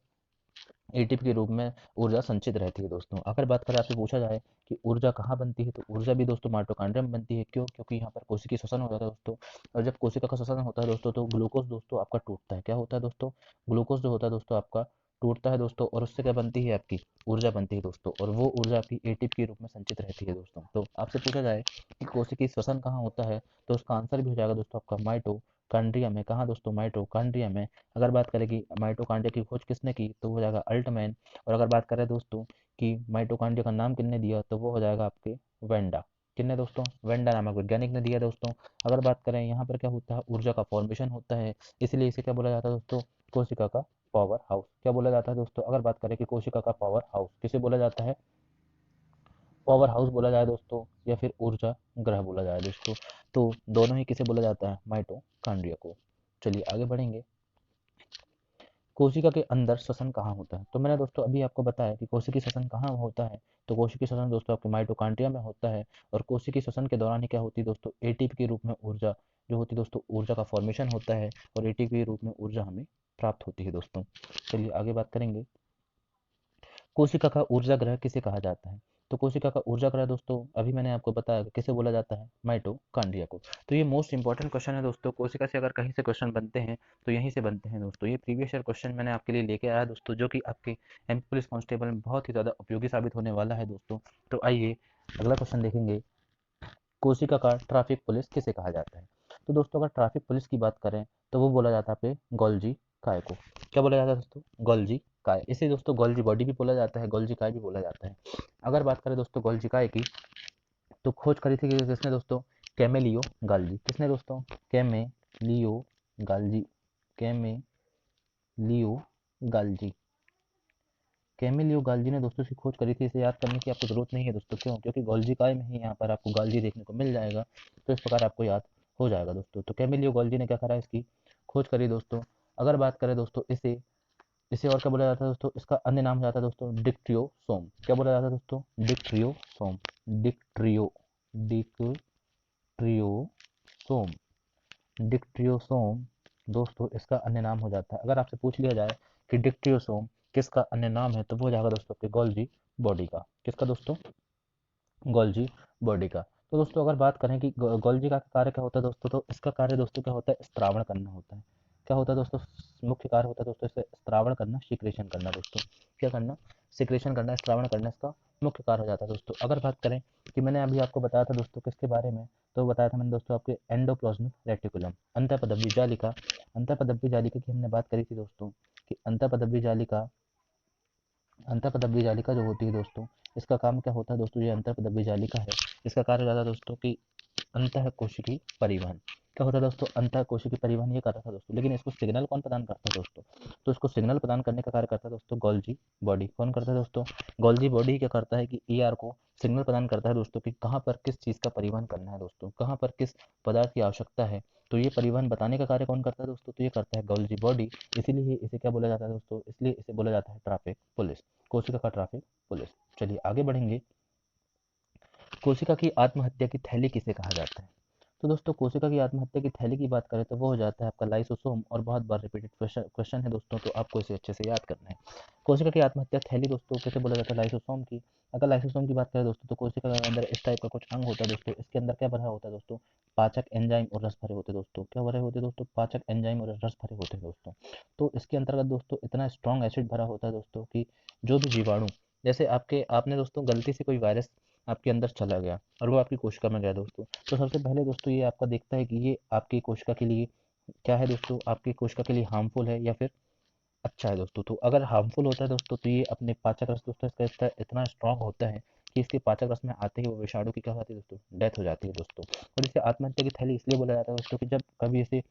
एटीपी के रूप में ऊर्जा संचित रहती है दोस्तों। अगर बात करें आपसे पूछा जाए कि ऊर्जा कहाँ बनती है तो ऊर्जा भी दोस्तों माइटोकॉन्ड्रिया में बनती है। क्यों? क्योंकि यहाँ पर कोशिकीय श्वसन हो जाता है दोस्तों। और जब कोशिका का श्वसन होता है दोस्तों तो ग्लूकोज दोस्तों आपका टूटता है। क्या होता है दोस्तों ग्लूकोज जो होता है दोस्तों आपका टूटता है दोस्तों और उससे क्या बनती है आपकी ऊर्जा बनती है दोस्तों। और वो ऊर्जा आपकी एटीपी के रूप में संचित रहती है दोस्तों। तो आपसे पूछा जाए कि कोशिकीय श्वसन कहाँ होता है तो उसका आंसर भी हो जाएगा दोस्तों आपका माइटोकॉन्ड्रिया में। कहाँ दोस्तों माइटोकॉन्ड्रिया में। अगर बात करें कि माइटोकॉन्ड्रिया की खोज किसने की तो हो जाएगा अल्टमैन। और अगर बात करें दोस्तों कि माइटोकॉन्ड्रिया का नाम किसने दिया तो वो हो जाएगा आपके वेंडा। किसने दोस्तों वेंडा नामक वैज्ञानिक ने दिया दोस्तों। अगर बात करें यहाँ पर क्या होता है ऊर्जा का फॉर्मेशन होता है इसलिए इसे क्या बोला जाता है दोस्तों कोशिका का पावर हाउस। क्या बोला जाता है दोस्तों अगर बात करें कि कोशिका का पावर हाउस किसे बोला जाता है पावर हाउस बोला जाए दोस्तों या फिर ऊर्जा ग्रह बोला जाए दोस्तों। तो दोनों ही किसे बोला जाता है माइटोकॉन्ड्रिया को। चलिए आगे बढ़ेंगे। कोशिका के अंदर श्वसन कहाँ होता है तो मैंने दोस्तों अभी आपको बताया कि कोशिकीय श्वसन कहाँ होता है। तो कोशिकीय श्वसन दोस्तों आपके माइटोकॉन्ड्रिया में होता है। और कोशिकीय श्वसन के दौरान ही क्या होती है दोस्तों एटीपी के रूप में ऊर्जा जो होती है दोस्तों ऊर्जा का फॉर्मेशन होता है और एटीपी के रूप में ऊर्जा हमें प्राप्त होती है दोस्तों। चलिए आगे बात करेंगे। कोशिका का ऊर्जा ग्रह किसे कहा जाता है तो कोशिका का ऊर्जा ग्रह दोस्तों अभी मैंने आपको बताया कि किसे बोला जाता है माइटोकॉन्ड्रिया को। तो ये मोस्ट इंपॉर्टेंट क्वेश्चन है दोस्तों। कोशिका से अगर कहीं से क्वेश्चन बनते हैं तो यहीं से बनते हैं दोस्तों। ये प्रीवियस ईयर क्वेश्चन मैंने आपके लिए लेके आया दोस्तों जो कि आपके एमपी पुलिस कांस्टेबल में बहुत ही ज़्यादा उपयोगी साबित होने वाला है दोस्तों। तो आइए अगला क्वेश्चन देखेंगे। कोशिका का ट्रैफिक पुलिस किसे कहा जाता है तो दोस्तों अगर ट्रैफिक पुलिस की बात करें तो वो बोला जाता है आपके गोल्जी काय को। क्या बोला जाता है दोस्तों गोल्जी काय। इसे दोस्तों गोल्जी बॉडी भी बोला जाता है गोल्जी काय भी बोला जाता है। अगर बात करें दोस्तों गोल्जी काय की तो खोज करी थी किसने दोस्तों कैमेलियो गाल्जी। किसने दोस्तों कैमेलियो गाल्जी कैमेलियो गाल्जी कैमिलियो गाल्जी ने दोस्तों इसकी खोज करी थी। इसे याद करने की आपको जरूरत नहीं है दोस्तों। क्यों? क्योंकि गोल्जी काय में ही यहाँ पर आपको गाल्जी देखने को मिल जाएगा। तो इस प्रकार आपको याद हो जाएगा दोस्तों। तो कैमिलियो गाल्जी ने क्या करा इसकी खोज करी दोस्तों। अगर बात करें दोस्तों इसे इसे और क्या बोला जाता है दोस्तों इसका अन्य नाम हो जाता है दोस्तों डिक्ट्रियोसोम। क्या बोला जाता है दोस्तों डिक्ट्रियोसोम डिक्ट्रियो डिक्ट्रियोसोम डिक्ट्रियोसोम दोस्तों इसका अन्य नाम हो जाता है। अगर आपसे पूछ लिया जाए कि डिक्ट्रियोसोम किसका अन्य नाम है तो वो हो जाएगा दोस्तों आपके गोल्जी बॉडी का। किसका दोस्तों गोल्जी बॉडी का। तो दोस्तों अगर बात करें कि गोल्जी का कार्य क्या होता है दोस्तों तो इसका कार्य दोस्तों क्या होता है स्त्रावण करना होता है। क्या होता है दोस्तों मुख्य कार्य होता है दोस्तों इसे स्त्रावण करना सिक्रेशन करना दोस्तों। क्या करना सिक्रेशन करना स्त्रावण करना इसका मुख्य कार्य हो जाता है दोस्तों। अगर बात करें कि मैंने अभी आपको बताया था दोस्तों किसके बारे में तो बताया था मैंने दोस्तों आपके एंडोप्लाज्मिक रेटिकुलम अंतःपदव्य जालिका की हमने बात करी थी दोस्तों कि अंतःपदव्य जालिका जो होती है दोस्तों इसका काम क्या होता है दोस्तों ये अंतःपदव्य जालिका है इसका कार्य ज़्यादा दोस्तों कि अंतः कोशिकीय परिवहन। क्या होता है दोस्तों अंतः कोशिकीय परिवहन ये करता था दोस्तों। लेकिन इसको सिग्नल कौन प्रदान करता है दोस्तों तो इसको सिग्नल प्रदान करने का कार्य करता है दोस्तों गोल्जी बॉडी। कौन करता है दोस्तों गोल्जी बॉडी क्या करता है कि ईआर को सिग्नल प्रदान करता है दोस्तों कि कहाँ पर किस चीज़ का परिवहन करना है दोस्तों कहाँ पर किस पदार्थ की आवश्यकता है। तो ये परिवहन बताने का कार्य कौन करता है दोस्तों तो ये करता है गोल्जी बॉडी। इसीलिए इसे क्या बोला जाता है दोस्तों इसलिए इसे बोला जाता है ट्रैफिक पुलिस कोशिका का ट्रैफिक पुलिस। चलिए आगे बढ़ेंगे। कोशिका की आत्महत्या की थैली किसे कहा जाता है तो दोस्तों कोशिका की आत्महत्या की थैली की बात करें तो वो हो जाता है आपका लाइसोसोम। और बहुत बार रिपीटेड क्वेश्चन है दोस्तों तो आपको इसे अच्छे से याद करना है। कोशिका की आत्महत्या थैली दोस्तों कैसे बोला जाता है लाइसोसोम की। अगर लाइसोसोम की बात करें दोस्तों तो कोशिका के अंदर इस टाइप का कुछ अंग होता है दोस्तों। इसके अंदर क्या भरा होता है दोस्तों पाचक एंजाइम और रस भरे होते हैं दोस्तों। क्या भरे होते हैं दोस्तों पाचक एंजाइम और रस भरे होते हैं दोस्तों। तो इसके अंतर्गत दोस्तों इतना स्ट्रॉन्ग एसिड भरा होता है दोस्तों कि जो भी जीवाणु जैसे आपने दोस्तों गलती से कोई वायरस आपके अंदर चला गया और वो आपकी कोशिका में गया दोस्तों तो सबसे पहले दोस्तों ये आपका देखता है कि ये आपकी कोशिका के लिए क्या है दोस्तों आपकी कोशिका के लिए हार्मफुल है या फिर अच्छा है दोस्तों। तो अगर हार्मफुल होता है दोस्तों तो ये अपने पाचक रस दोस्तों इसका इतना स्ट्रांग होता है कि इसके पाचक रस में आते ही वो विषाणु की क्या हो जाती है दोस्तों, डेथ हो जाती है दोस्तों। और इसे आत्महत्या की थैली इसलिए बोला जाता है दोस्तों कि जब कभी इसे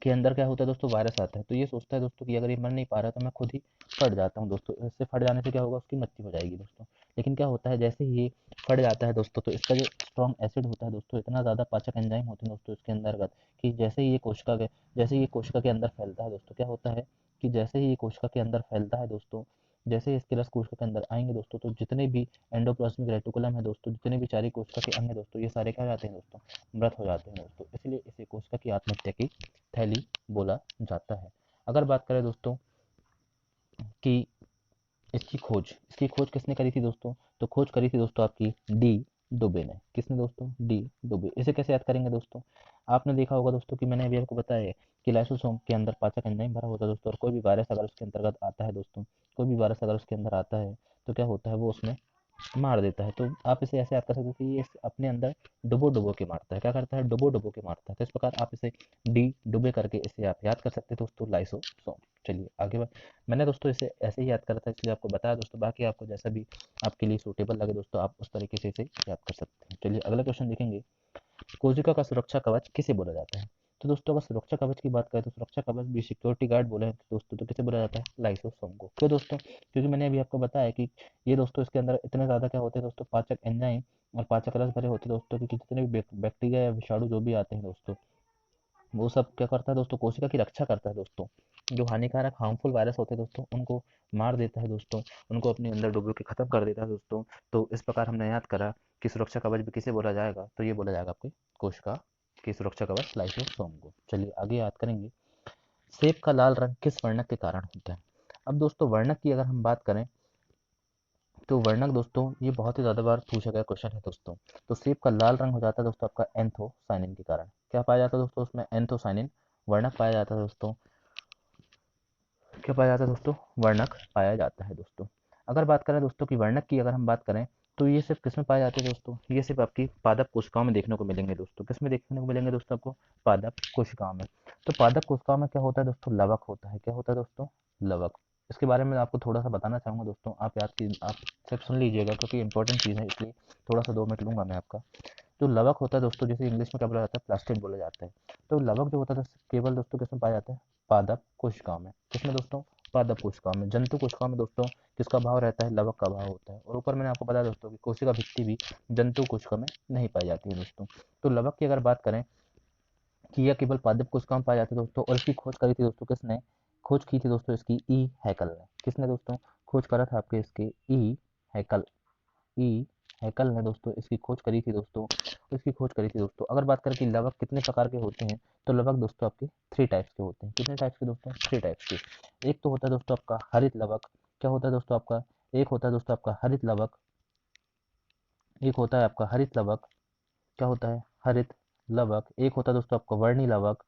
के अंदर क्या होता है दोस्तों, वायरस आता है तो ये सोचता है दोस्तों कि अगर ये मर नहीं पा रहा तो मैं खुद ही फट जाता हूँ दोस्तों। इससे फट जाने से क्या होगा, उसकी मृत्यु हो जाएगी दोस्तों। लेकिन क्या होता है, जैसे ही ये फट जाता है दोस्तों तो इसका जो स्ट्रॉन्ग एसिड होता है दोस्तों, इतना ज़्यादा पाचक एंजाइम होते हैं दोस्तों इसके अंतर्गत कि जैसे ही ये कोशिका के अंदर फैलता है दोस्तों, क्या होता है कि जैसे ही ये कोशिका के अंदर फैलता है दोस्तों, जैसे ही इसके रस कोशिका के अंदर आएंगे दोस्तों, तो जितने भी एंडोप्लाज्मिक रेटिकुलम है दोस्तों, जितने भी चारी कोशिका के अंग है दोस्तों, ये सारे क्या हो जाते हैं दोस्तों, मृत हो जाते हैं दोस्तों। इसलिए इसे कोशिका की आत्महत्या की थैली बोला जाता है। अगर बात करें दोस्तों कि इसकी खोज किसने करी थी दोस्तों, तो खोज करी थी दोस्तों आपकी डी डुबे ने। किसने दोस्तों, डी डुबे। इसे कैसे याद करेंगे दोस्तों, आपने देखा होगा दोस्तों कि मैंने अभी आपको बताया है कि लाइसोसोम के अंदर पाचक एंजाइम भरा होता है दोस्तों, और कोई भी वायरस अगर उसके अंतर्गत आता है दोस्तों, कोई भी वायरस अगर उसके अंदर आता है तो क्या होता है, वो उसमें मार देता है। तो आप इसे ऐसे याद कर सकते हो कि ये अपने अंदर डुबो डुबो के मारता है। क्या करता है, डुबो डुबो के मारता है। तो इस प्रकार आप इसे डी डुबे करके इसे आप याद कर सकते हैं दोस्तों, लाइसोसोम। चलिए आगे बढ़, मैंने दोस्तों इसे ऐसे ही याद करा था इसलिए आपको बताया दोस्तों, बाकी आपको जैसा भी आपके लिए सूटेबल लगे दोस्तों आप उस तरीके से इसे याद कर सकते हैं। चलिए अगला क्वेश्चन देखेंगे, कोशिका का सुरक्षा कवच किसे बोला जाता है। तो दोस्तों अगर सुरक्षा कवच की बात करें तो सुरक्षा कवच भी सिक्योरिटी गार्ड बोले हैं दोस्तों, तो किसे बोला जाता है, लाइसोसोम को। क्यों दोस्तों, क्योंकि मैंने अभी आपको बताया कि ये दोस्तों इसके अंदर इतने ज़्यादा क्या होते हैं दोस्तों, पाचक एंजाइम और पाचक रस भरे होते हैं दोस्तों, कि जितने भी बैक्टीरिया या विषाणु जो भी आते हैं दोस्तों, वो सब क्या करता है दोस्तों, कोशिका की रक्षा करता है दोस्तों। जो हानिकारक हार्मफुल वायरस होते हैं दोस्तों, उनको मार देता है दोस्तों, उनको अपने अंदर डुबो के खत्म कर देता है दोस्तों। तो इस प्रकार हमने याद करा कि सुरक्षा कवच भी किसे बोला जाएगा, तो ये बोला जाएगा आपके कोशिका की सुरक्षा कवच लाइसोसोम को। चलिए आगे याद करेंगे, सेब का लाल रंग किस वर्णक के कारण होता है। अब दोस्तों वर्णक की अगर हम बात करें तो वर्णक दोस्तों ये बहुत ही ज़्यादा बार पूछा गया क्वेश्चन है दोस्तों। तो सेब का लाल रंग हो जाता है दोस्तों आपका एंथोसाइनिन के कारण। क्या पाया जाता है दोस्तों उसमें, एंथोसाइनिन वर्णक पाया जाता है दोस्तों। क्या पाया जाता है दोस्तों, वर्णक पाया जाता है दोस्तों। अगर बात करें दोस्तों की वर्णक की अगर हम बात करें तो ये सिर्फ किसमें पाए जाते हैं दोस्तों, ये सिर्फ आपकी पादप कोशिकाओं में देखने को मिलेंगे दोस्तों। किसमें देखने को मिलेंगे दोस्तों आपको, पादप कोशिकाओं में। तो पादप कोशिकाओं में क्या होता है दोस्तों, लवक होता है। क्या होता है दोस्तों, लवक। इसके बारे में आपको थोड़ा सा बताना चाहूंगा दोस्तों, आप सिर्फ सुन लीजिएगा क्योंकि इंपॉर्टेंट चीज़ है, इसलिए थोड़ा सा 2 मिनट लूंगा मैं आपका। जो लवक होता है दोस्तों, जिसे इंग्लिश में क्या बोला जाता है, प्लास्टिड बोला जाता है। तो लवक जो होता है केवल दोस्तों किसमें पाया जाता है, पादप कोशिकाओं में। किसमें दोस्तों, पादप कोशिकाओं में। जंतु कोशिकाओं में दोस्तों किसका भाव रहता है, लवक का भाव होता है। और ऊपर मैंने आपको बताया दोस्तों कि कोशिका भित्ति भी जंतु कोशिका में नहीं पाई जाती है दोस्तों। तो लवक की अगर बात करें कि यह केवल पादप कोशिकाओं में पाए जाते हैं दोस्तों, और इसकी खोज करी थी दोस्तों किसने, खोज की थी दोस्तों इसकी ई हैकल ने। किसने दोस्तों, खोज करा था आपके इसके ई हैकल। ई हैकल ने दोस्तों इसकी खोज करी थी दोस्तों, इसकी खोज करी थी दोस्तों। अगर बात करें कि लवक कितने प्रकार के होते हैं, तो लवक दोस्तों आपके 3 टाइप्स के होते हैं। कितने टाइप्स के दोस्तों, 3 टाइप्स के। एक तो होता है दोस्तों आपका हरित लवक। क्या होता है दोस्तों आपका, एक होता है दोस्तों आपका हरित लवक, एक होता है आपका हरित लवक। क्या होता है, हरित लवक। एक होता है दोस्तों आपका वर्णी लवक,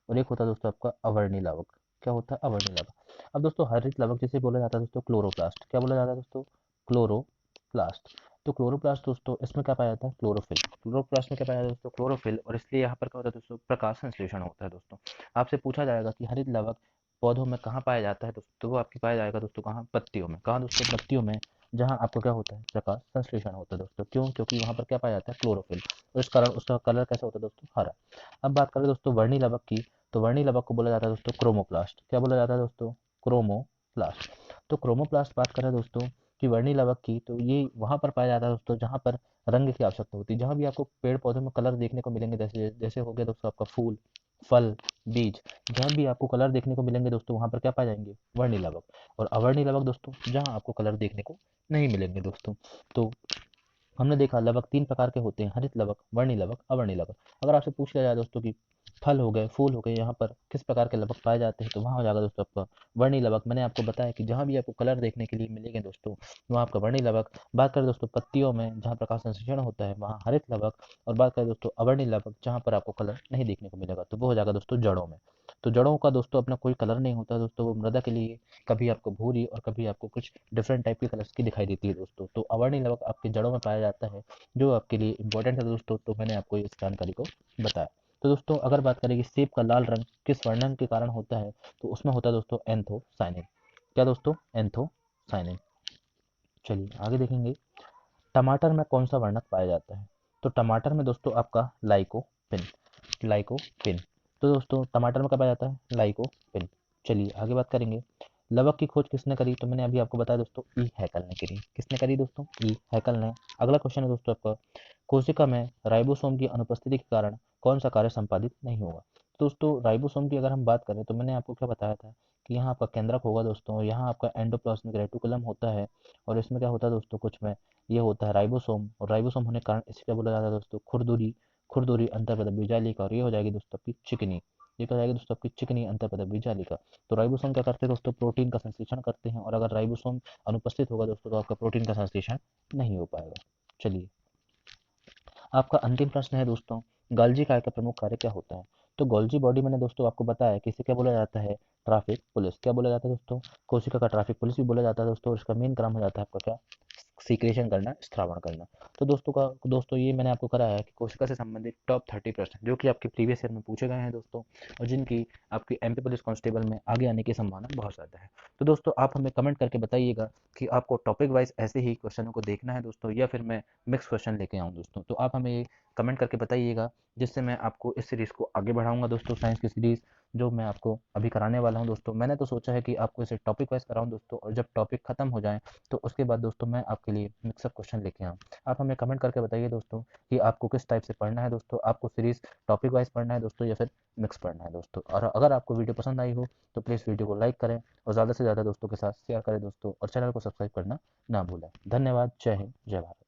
और एक होता है दोस्तों आपका अवर्णी लवक। क्या होता है, अवर्णी लवक। अब दोस्तों हरित लवक जिसे बोला जाता है दोस्तों क्लोरोप्लास्ट। क्या बोला जाता है दोस्तों, क्लोरोप्लास्ट। तो क्लोरोप्लास्ट दोस्तों इसमें क्या पाया जाता है, क्लोरोफिल। क्लोरोप्लास्ट में क्या पाया जाता है दोस्तों, क्लोरोफिल। और इसलिए यहाँ पर क्या होता है दोस्तों, प्रकाश संश्लेषण होता है दोस्तों। आपसे पूछा जाएगा कि हरित लवक पौधों में कहाँ पाया जाता है दोस्तों, तो वो आपकी पाया जाएगा दोस्तों कहाँ, पत्तियों में। कहाँ दोस्तों, पत्तियों में, जहाँ आपको क्या होता है, प्रकाश संश्लेषण होता है दोस्तों। क्यों, क्योंकि वहाँ पर क्या पाया जाता है, क्लोरोफिल। और इस कारण उसका कलर कैसा होता है दोस्तों, हरा। अब बात करें दोस्तों वर्णी लवक की, तो वर्णी लवक को बोला जाता है दोस्तों क्रोमोप्लास्ट। क्या बोला जाता है दोस्तों, क्रोमोप्लास्ट। तो क्रोमोप्लास्ट बात करें दोस्तों कि वर्णी लवक की, तो ये वहां पर पाया जाता है दोस्तों जहां पर रंग की आवश्यकता होती है। जहां भी आपको पेड़ पौधों में कलर देखने को मिलेंगे, जैसे जैसे हो गया दोस्तों आपका फूल, फल, बीज, जहां भी आपको कलर देखने को मिलेंगे दोस्तों, वहां पर क्या पाए जाएंगे, वर्णी लवक। और अवर्णी लवक दोस्तों जहां आपको कलर देखने को नहीं मिलेंगे दोस्तों। तो हमने देखा लगभग 3 प्रकार के होते हैं, हरित लवक, वर्णी लवक, अवर्णी लवक। अगर आपसे पूछ लिया जाए दोस्तों कि फल हो गए, फूल हो गए, यहाँ पर किस प्रकार के लवक पाए जाते हैं, तो वहाँ हो जाएगा दोस्तों आपका वर्णी लवक। मैंने आपको बताया कि जहाँ भी आपको कलर देखने के लिए मिलेंगे दोस्तों, वहाँ आपका वर्णी लवक। बात करें दोस्तों पत्तियों में जहाँ प्रकाश संश्लेषण होता है, वहाँ हरित लवक। और बात करें दोस्तों अवर्णी लवक, जहाँ पर आपको कलर नहीं देखने को मिलेगा, तो वो हो जाएगा दोस्तों जड़ों में। तो जड़ों का दोस्तों अपना कोई कलर नहीं होता दोस्तों, वो मृदा के लिए कभी आपको भूरी और कभी आपको कुछ डिफरेंट टाइप की कलर्स की दिखाई देती है दोस्तों। तो अवर्णी लवक आपके जड़ों में पाया जाता है, जो आपके लिए इंपॉर्टेंट है दोस्तों। तो मैंने आपको इस जानकारी को बताया। तो दोस्तों अगर बात करें कि सेब का लाल रंग किस वर्णन के कारण होता है, तो उसमें होता है दोस्तों एंथोसायनिन। क्या दोस्तों? एंथोसायनिन। चलिए आगे देखेंगे, टमाटर में कौन सा वर्णक पाया जाता है? तो टमाटर में दोस्तों आपका लाइकोपिन। लाइकोपिन। तो दोस्तों टमाटर में क्या पाया जाता है? लाइकोपिन। चलिए आगे बात करेंगे, लवक की खोज किसने करी? तो मैंने अभी आपको बताया दोस्तों, ई हैकल ने करी। किसने करी दोस्तों? ई हैकल ने। अगला क्वेश्चन है दोस्तों आपका, कोशिका में राइबोसोम की अनुपस्थिति के कारण कौन सा कार्य संपादित नहीं होगा? तो दोस्तों राइबोसोम की अगर हम बात करें तो मैंने आपको क्या बताया था कि यहाँ आपका केंद्रक होगा दोस्तों, यहाँ आपका एंडोप्लाज्मिक रेटिकुलम होता है, और इसमें क्या होता है दोस्तों, कुछ में ये होता है राइबोसोम, और राइबोसोम होने के कारण इसे क्या बोला जाता है दोस्तों? खुरदुरी। खुरदुरी अंतर्पदवीय जालिका, और ये हो जाएगी दोस्तों आपकी चिकनी। ये क्या हो जाएगी दोस्तों आपकी चिकनी अंतर्पदवीय जालिका। तो राइबोसोम क्या करते हैं दोस्तों? प्रोटीन का संश्लेषण करते हैं, और अगर राइबोसोम अनुपस्थित होगा दोस्तों तो आपका प्रोटीन का संश्लेषण नहीं हो पाएगा। चलिए आपका अंतिम प्रश्न है दोस्तों, गाल्जी काय का प्रमुख कार्य क्या होता है? तो गोल्जी बॉडी मैंने दोस्तों आपको बताया कि इसे क्या बोला जाता है? Traffic police. क्या बोला जाता है दोस्तों? कोशिका का ट्रैफिक पुलिस भी बोला जाता है दोस्तों, और इसका मेन काम हो जाता है आपका क्या? सीक्रेशन करना, स्त्रावण करना। तो दोस्तों ये मैंने आपको कराया है कि कोशिका से संबंधित टॉप 30 प्रश्न जो कि आपके प्रीवियस ईयर में पूछे गए हैं दोस्तों, और जिनकी आपकी एमपी पुलिस कांस्टेबल में आगे आने की संभावना बहुत ज़्यादा है। तो दोस्तों आप हमें कमेंट करके बताइएगा कि आपको टॉपिक वाइज ऐसे ही क्वेश्चनों को देखना है दोस्तों, या फिर मैं मिक्स क्वेश्चन लेके आऊँ दोस्तों। तो आप हमें ये कमेंट करके बताइएगा, जिससे मैं आपको इस सीरीज़ को आगे बढ़ाऊंगा दोस्तों, साइंस की सीरीज़ जो मैं आपको अभी कराने वाला हूं दोस्तों। मैंने तो सोचा है कि आपको इसे टॉपिक वाइज कराऊं दोस्तों, और जब टॉपिक खत्म हो जाए तो उसके बाद दोस्तों मैं आपके लिए मिक्सअप क्वेश्चन लेके आऊँ। आप हमें कमेंट करके बताइए दोस्तों कि आपको किस टाइप से पढ़ना है दोस्तों, आपको सीरीज़ टॉपिक वाइज पढ़ना है दोस्तों, या फिर मिक्स पढ़ना है दोस्तों। और अगर आपको वीडियो पसंद आई हो तो प्लीज़ वीडियो को लाइक करें, और ज़्यादा से ज़्यादा दोस्तों के साथ शेयर करें दोस्तों, और चैनल को सब्सक्राइब करना ना भूलें। धन्यवाद। जय हिंद, जय भारत।